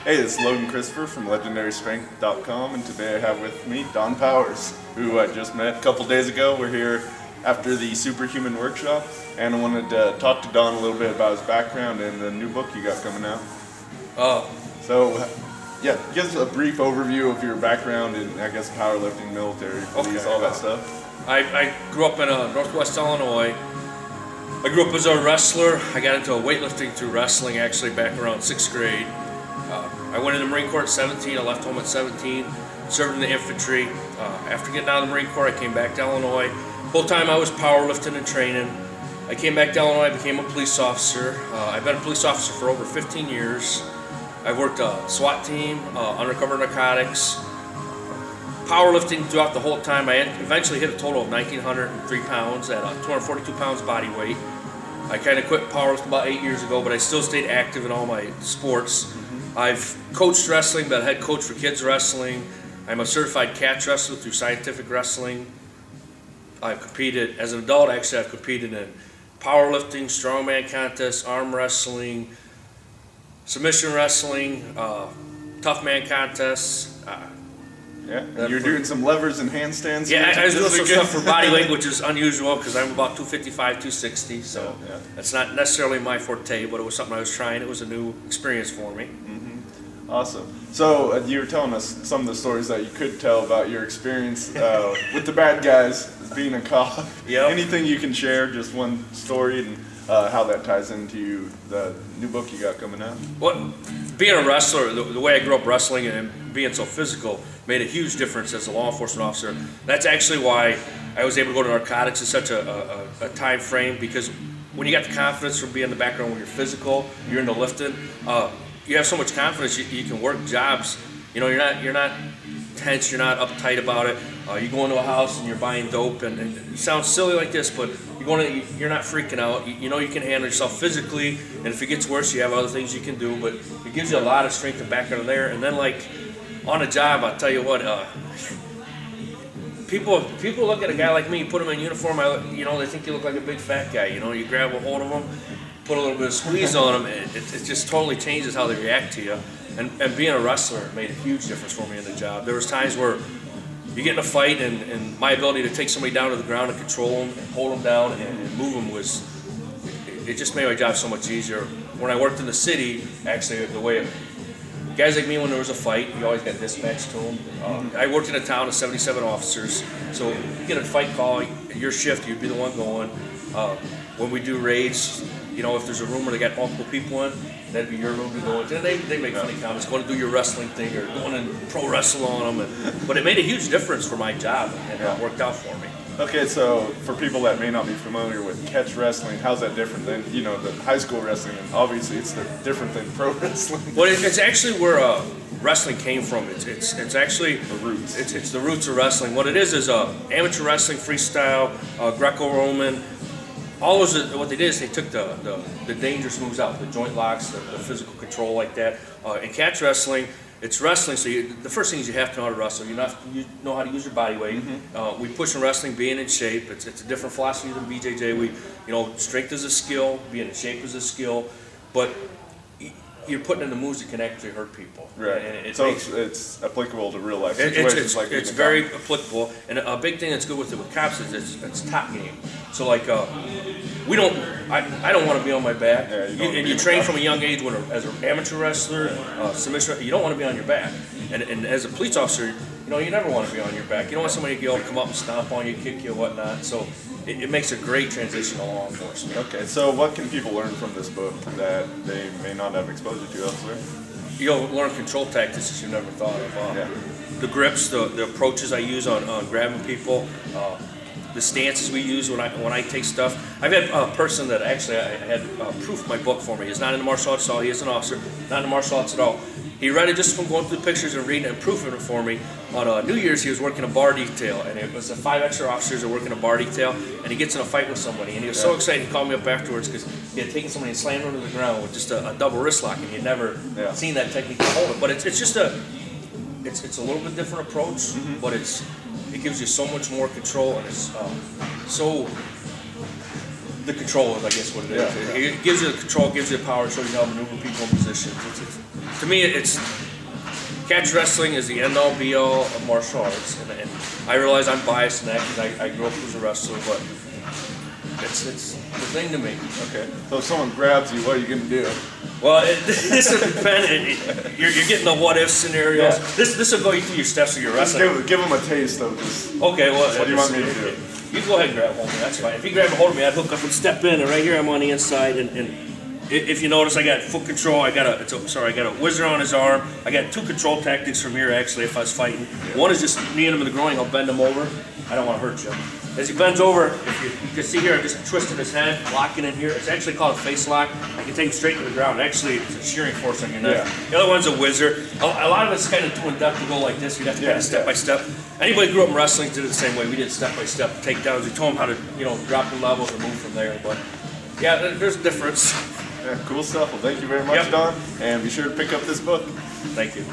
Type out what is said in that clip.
Hey, this is Logan Christopher from LegendaryStrength.com, and today I have with me Don Powers, who I just met a couple days ago. We're here after the Superhuman Workshop, and I wanted to talk to Don a little bit about his background and the new book you got coming out. Yeah, give us a brief overview of your background in, I guess, powerlifting, military, police, all that stuff. I grew up in Northwest Illinois. I grew up as a wrestler. I got into weightlifting through wrestling actually back around 6th grade. I went in the Marine Corps at 17. I left home at 17, served in the infantry. After getting out of the Marine Corps, I came back to Illinois. Full time I was powerlifting and training. I came back to Illinois, became a police officer. I've been a police officer for over 15 years. I've worked a SWAT team, undercover narcotics, powerlifting throughout the whole time. I eventually hit a total of 1,903 pounds at 242 pounds body weight. I kind of quit powerlifting about 8 years ago, but I still stayed active in all my sports. I've coached wrestling, been a head coach for kids wrestling. I'm a certified catch wrestler through Scientific Wrestling. I've competed, as an adult actually, I've competed in powerlifting, strongman contests, arm wrestling, submission wrestling, tough man contests. Yeah, and you're doing some levers and handstands. Yeah, I was doing some stuff for body weight, which is unusual because I'm about 255, 260, so yeah. That's not necessarily my forte, but it was something I was trying. It was a new experience for me. Awesome. So you were telling us some of the stories that you could tell about your experience with the bad guys, being a cop. Yep. Anything you can share, just one story, and how that ties into the new book you got coming out? Well, being a wrestler, the way I grew up wrestling and being so physical made a huge difference as a law enforcement officer. That's actually why I was able to go to narcotics in such a time frame, because when you got the confidence from being in the background, when you're physical, you're into lifting, you have so much confidence you can work jobs. You know, you're not tense, you're not uptight about it. You go into a house and you're buying dope, and it sounds silly like this, but you're not freaking out. You know you can handle yourself physically, and if it gets worse, you have other things you can do. But it gives you a lot of strength and background there. And then, like on a job, I'll tell you what. People look at a guy like me, put him in uniform. They think you look like a big fat guy. You know, you grab a hold of him, put a little bit of squeeze on them, it just totally changes how they react to you. And being a wrestler made a huge difference for me in the job. There was times where you get in a fight, and my ability to take somebody down to the ground and control them and hold them down and move them it just made my job so much easier. When I worked in the city, actually, guys like me, when there was a fight, you always got dispatched to them. I worked in a town of 77 officers, so you get a fight call, your shift, you'd be the one going. When we do raids, you know, if there's a room where they got multiple people in, that'd be your room to go into. And they make funny comments, going to do your wrestling thing or going and pro wrestle on them. But it made a huge difference for my job, and it worked out for me. Okay, so for people that may not be familiar with catch wrestling, how's that different than, you know, the high school wrestling? And obviously, it's different than pro wrestling. Well, it's actually where wrestling came from. It's actually the roots. It's the roots of wrestling. What it is amateur wrestling, freestyle, Greco-Roman. All those, what they did is they took the dangerous moves out, the joint locks, the physical control like that. In catch wrestling, it's wrestling, so the first thing is you have to know how to wrestle. You know how to use your body weight. We push in wrestling, being in shape. It's a different philosophy than BJJ. Strength is a skill, being in shape is a skill, but you're putting in the moves that can actually hurt people. Right. And it's applicable to real life situations. It's very applicable, and a big thing that's good with it with cops is it's top game. So like I don't want to be on my back. Yeah, you train from a young age as an amateur wrestler, submission. You don't want to be on your back, and as a police officer, you never want to be on your back. You don't want somebody to be able to come up and stomp on you, kick you, whatnot. So it makes a great transition to law enforcement. Okay, so what can people learn from this book that they may not have exposure to elsewhere? You'll learn control tactics that you never thought of. The grips, the approaches I use on grabbing people, the stances we use when I take stuff. I've had a person that actually I had proof my book for me. He's not in the martial arts at all. He is an officer, not in the martial arts at all. He read it just from going through the pictures and reading it and proofing it for me. On New Year's, he was working a bar detail, and it was the 5 extra officers that were working a bar detail, and he gets in a fight with somebody, and he was so excited. He called me up afterwards because he had taken somebody and slammed him to the ground with just a double wrist lock, and he had never seen that technique to hold it. But it's just it's a little bit different approach, but it gives you so much more control, and it's the control is, I guess, what it is. It gives you the control, gives you the power, shows you how to maneuver people in positions. to me, it's catch wrestling is the end all be all of martial arts, and I realize I'm biased in that because I grew up as a wrestler, but it's the thing to me. Okay. So if someone grabs you, what are you gonna do? Well, this will depend. You're getting the what if scenarios. Yeah. This will go you through your steps of your wrestling. Give them a taste of this. Okay. Well, what do you want me to do? You go ahead and grab hold of me. That's fine. If you grab a hold of me, I'd hook up and step in, and right here I'm on the inside, and if you notice, I got foot control. I got a whizzer on his arm. I got two control tactics from here. Actually, if I was fighting, one is just kneeing him in the groin. I'll bend him over. I don't want to hurt you. As he bends over, if you can see here, I'm just twisting his head, locking in here. It's actually called a face lock. I can take him straight to the ground. Actually, it's a shearing force on your neck. Yeah. The other one's a whizzer. A lot of it's kind of too in-depth to go like this. You'd have to kind of step by step. Anybody who grew up in wrestling did it the same way. We did step by step takedowns. We told them how to, drop the levels and move from there. But yeah, there's a difference. Yeah, cool stuff. Well, thank you very much, Don. And be sure to pick up this book. Thank you.